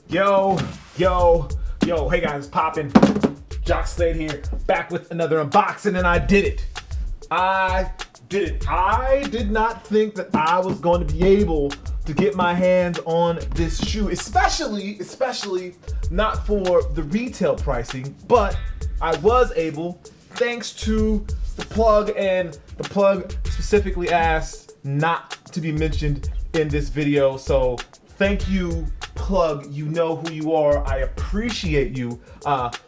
Yo, hey guys, poppin'. Jacques Slade here, back with another unboxing, and I did it. I did not think that I was going to be able to get my hands on this shoe, especially not for the retail pricing, but I was able thanks to the plug, and the plug specifically asked not to be mentioned in this video. So thank you, plug. You know who you are. I appreciate you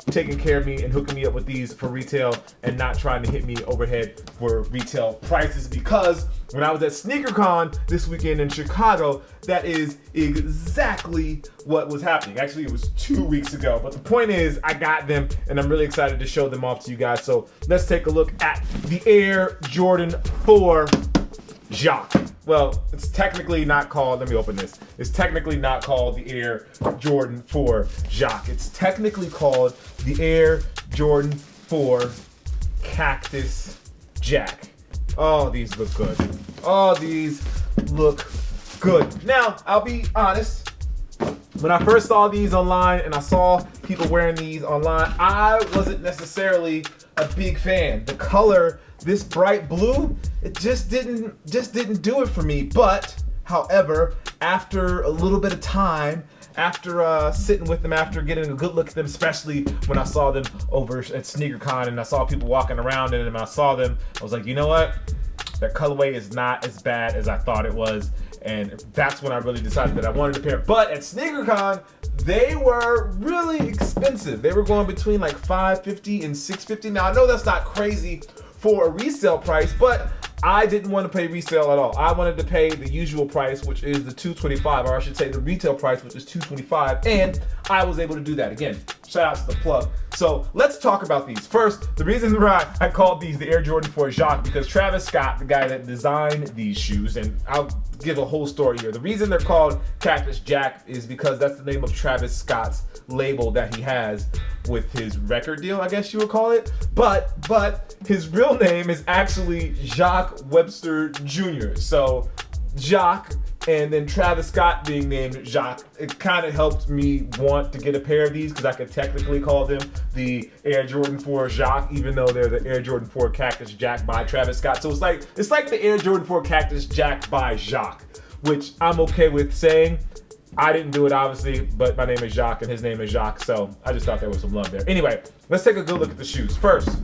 taking care of me and hooking me up with these for retail and not trying to hit me overhead for retail prices, because when I was at SneakerCon this weekend in Chicago, that is exactly what was happening. Actually, it was 2 weeks ago, but the point is I got them and I'm really excited to show them off to you guys. So let's take a look at the Air Jordan 4 Jacques. Well, it's technically not called, let me open this. It's technically not called the Air Jordan 4 Jacques. It's technically called the Air Jordan 4 Cactus Jack. Oh, these look good. Oh, these look good. Now, I'll be honest. When I first saw these online and I saw people wearing these online, I wasn't necessarily a big fan. The color, this bright blue, it just didn't do it for me. But however, after a little bit of time, after sitting with them, after getting a good look at them, especially when I saw them over at SneakerCon and I saw people walking around in them, I saw them, I was like, you know what? That colorway is not as bad as I thought it was. And that's when I really decided that I wanted a pair. But at SneakerCon, they were really expensive. They were going between like $550 and $650. Now, I know that's not crazy for a resale price, but I didn't want to pay resale at all. I wanted to pay the usual price, which is the $225, or I should say the retail price, which is $225, and I was able to do that. Again, shout out to the plug. So let's talk about these. First, the reason why I called these the Air Jordan 4 Jacques, because Travis Scott, the guy that designed these shoes, and I'll give a whole story here. The reason they're called Cactus Jack is because that's the name of Travis Scott's label that he has with his record deal, I guess you would call it. But his real name is actually Jacques Webster Jr. So Jacques and then Travis Scott being named Jacques, it kind of helped me want to get a pair of these because I could technically call them the Air Jordan 4 Jacques, even though they're the Air Jordan 4 Cactus Jack by Travis Scott. So it's like the Air Jordan 4 Cactus Jack by Jacques, which I'm okay with saying. I didn't do it, obviously, but my name is Jacques and his name is Jacques, so I just thought there was some love there. Anyway, let's take a good look at the shoes. First,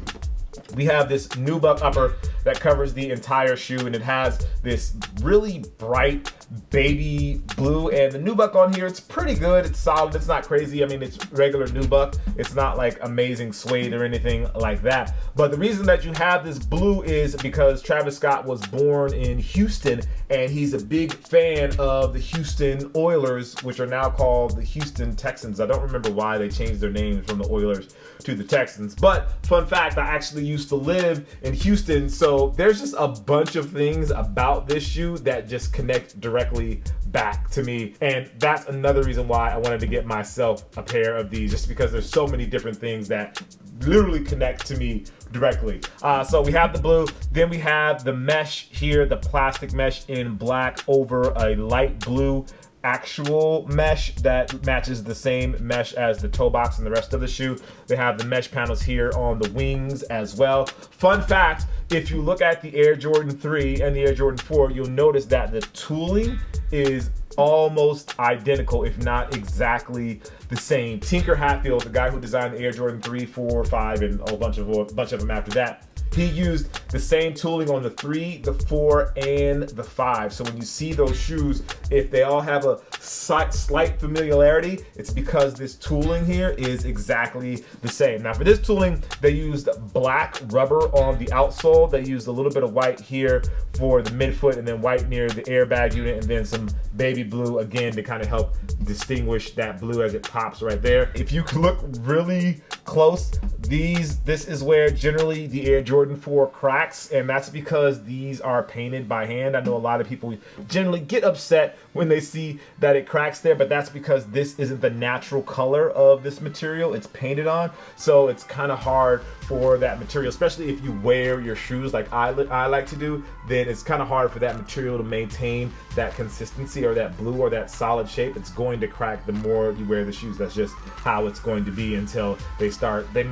we have this nubuck upper that covers the entire shoe, and it has this really bright baby blue, and the nubuck on here, it's pretty good. It's solid. It's not crazy. I mean, it's regular nubuck. It's not like amazing suede or anything like that. But the reason that you have this blue is because Travis Scott was born in Houston, and he's a big fan of the Houston Oilers, which are now called the Houston Texans. I don't remember why they changed their names from the Oilers to the Texans. But fun fact, I actually used to live in Houston, so there's just a bunch of things about this shoe that just connect directly back to me, and that's another reason why I wanted to get myself a pair of these, just because there's so many different things that literally connect to me directly. So we have the blue, then we have the mesh here, the plastic mesh in black over a light blue actual mesh that matches the same mesh as the toe box and the rest of the shoe. They have the mesh panels here on the wings as well. Fun fact, if you look at the Air Jordan 3 and the Air Jordan 4, you'll notice that the tooling is almost identical, if not exactly the same. Tinker Hatfield, the guy who designed the Air Jordan 3, 4, 5, and a bunch of them after that, he used the same tooling on the 3, the 4, and the 5. So when you see those shoes, if they all have a slight familiarity, it's because this tooling here is exactly the same. Now for this tooling, they used black rubber on the outsole. They used a little bit of white here for the midfoot, and then white near the airbag unit, and then some baby blue again to kind of help distinguish that blue as it pops right there. If you look really close, this is where generally the Air Jordan Jordan 4 cracks, and that's because these are painted by hand. I know a lot of people generally get upset when they see that it cracks there, but that's because this isn't the natural color of this material. It's painted on, so it's kind of hard for that material, especially if you wear your shoes like I like to do, then it's kind of hard for that material to maintain that consistency or that blue or that solid shape. It's going to crack the more you wear the shoes. That's just how it's going to be until they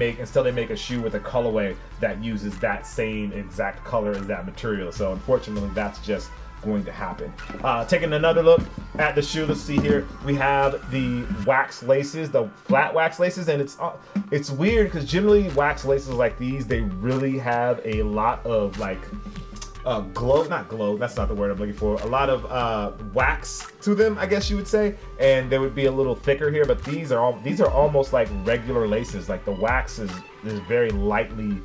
make a shoe with a colorway that uses that same exact color as that material. So unfortunately, that's just going to happen. Taking another look at the shoe, let's see here. We have the wax laces, the flat wax laces, and it's weird because generally wax laces like these, they really have a lot of like not glow, that's not the word I'm looking for, a lot of wax to them, I guess you would say, and they would be a little thicker here, but these are almost like regular laces. Like the wax is very lightly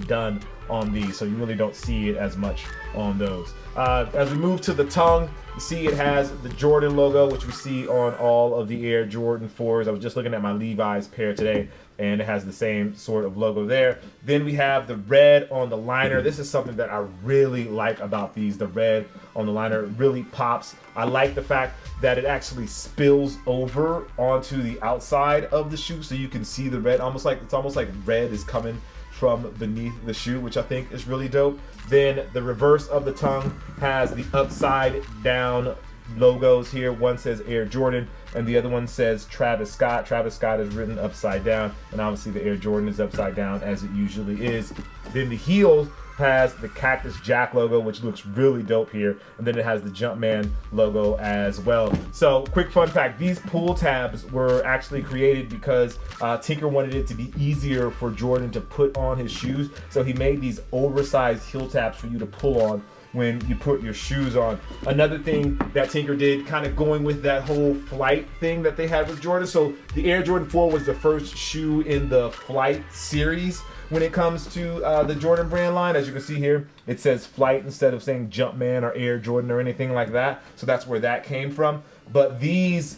done on these, so you really don't see it as much on those. As we move to the tongue, you see it has the Jordan logo, which we see on all of the Air Jordan 4s. I was just looking at my Levi's pair today, and it has the same sort of logo there. Then we have the red on the liner. This is something that I really like about these. The red on the liner really pops. I like the fact that it actually spills over onto the outside of the shoe, so you can see the red. It's almost like red is coming from beneath the shoe, which I think is really dope. Then the reverse of the tongue has the upside down logos here. One says Air Jordan and the other one says Travis Scott. Travis Scott is written upside down, and obviously the Air Jordan is upside down as it usually is. Then the heel has the Cactus Jack logo, which looks really dope here, and then it has the Jumpman logo as well. So quick fun fact, these pull tabs were actually created because Tinker wanted it to be easier for Jordan to put on his shoes, so he made these oversized heel tabs for you to pull on when you put your shoes on. Another thing that Tinker did, kind of going with that whole flight thing that they had with Jordan. So the Air Jordan 4 was the first shoe in the flight series when it comes to the Jordan brand line. As you can see here, it says flight instead of saying Jumpman or Air Jordan or anything like that. So that's where that came from. But these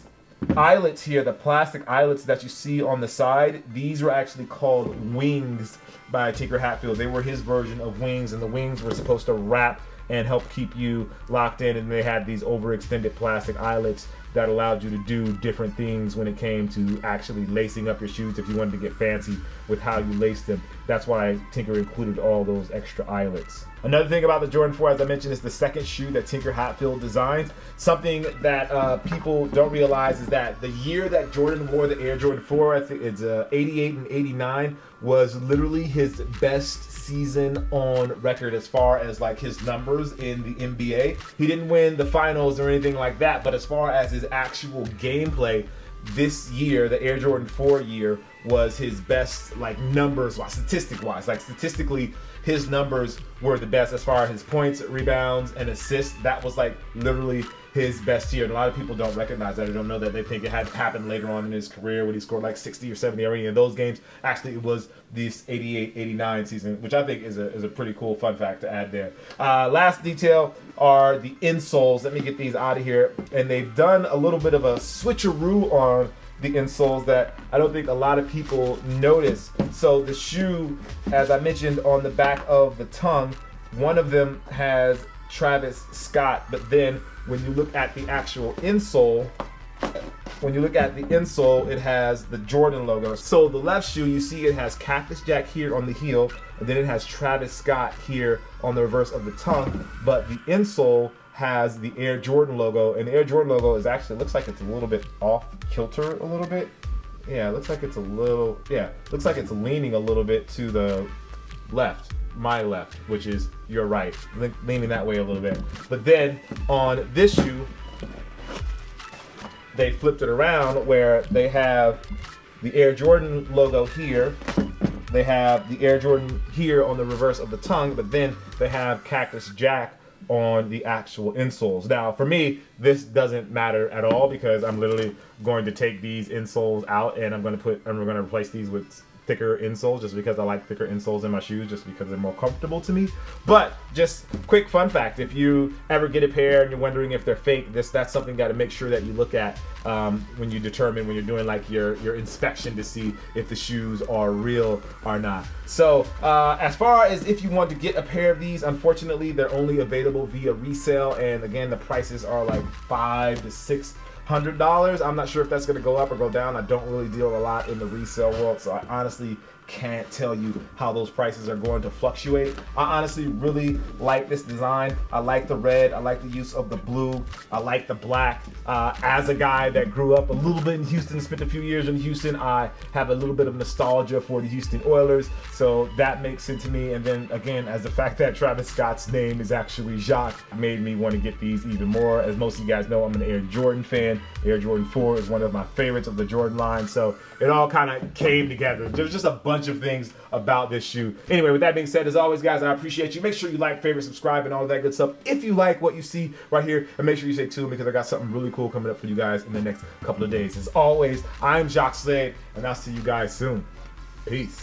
eyelets here, the plastic eyelets that you see on the side, these were actually called wings by Tinker Hatfield. They were his version of wings, and the wings were supposed to wrap and help keep you locked in, and they had these overextended plastic eyelets that allowed you to do different things when it came to actually lacing up your shoes if you wanted to get fancy with how you laced them. That's why Tinker included all those extra eyelets. Another thing about the Jordan 4, as I mentioned, is the second shoe that Tinker Hatfield designs. Something that people don't realize is that the year that Jordan wore the Air Jordan 4, I think it's 88 and 89, was literally his best season on record as far as like his numbers in the NBA. He didn't win the finals or anything like that, but as far as his actual gameplay, this year, the Air Jordan 4 year, was his best, like, numbers wise, statistically his numbers were the best as far as his points, rebounds, and assists. That was like literally his best year, and a lot of people don't recognize that or don't know that. They think it had happened later on in his career when he scored like 60 or 70 or any of those games. Actually, it was this 88-89 season, which I think is a pretty cool fun fact to add there. Last detail are the insoles. Let me get these out of here. And they've done a little bit of a switcheroo on the insoles that I don't think a lot of people notice. So the shoe, as I mentioned on the back of the tongue, one of them has Travis Scott, but then when you look at the actual insole, it has the Jordan logo. So the left shoe, you see it has Cactus Jack here on the heel, and then it has Travis Scott here on the reverse of the tongue, but the insole has the Air Jordan logo, and the Air Jordan logo is actually, looks like it's a little bit off kilter a little bit. Yeah, it looks like it's looks like it's leaning a little bit to the left, my left, which is your right, leaning that way a little bit. But then on this shoe, they flipped it around where they have the Air Jordan logo here. They have the Air Jordan here on the reverse of the tongue, but then they have Cactus Jack on the actual insoles. Now, for me, this doesn't matter at all because I'm literally going to take these insoles out and I'm going to replace these with thicker insoles, just because I like thicker insoles in my shoes, just because they're more comfortable to me. But just quick fun fact, if you ever get a pair and you're wondering if they're fake, that's something you got to make sure that you look at when you determine, when you're doing like your inspection, to see if the shoes are real or not. So as far as if you want to get a pair of these, unfortunately they're only available via resale, and again the prices are like $500 to $600. I'm not sure if that's going to go up or go down. I don't really deal a lot in the resale world, so I honestly can't tell you how those prices are going to fluctuate. I honestly really like this design. I like the red, I like the use of the blue, I like the black. As a guy that grew up a little bit in Houston, spent a few years in Houston, I have a little bit of nostalgia for the Houston Oilers, so that makes sense to me. And then again, as the fact that Travis Scott's name is actually Jacques made me want to get these even more. As most of you guys know, I'm an Air Jordan fan. Air Jordan 4 is one of my favorites of the Jordan line, so it all kind of came together. There's just a bunch of things about this shoe. Anyway, with that being said, as always guys, I appreciate you. Make sure you like, favorite, subscribe, and all of that good stuff if you like what you see right here, and make sure you stay tuned because I got something really cool coming up for you guys in the next couple of days. As always, I'm Jacques Slade, and I'll see you guys soon. Peace.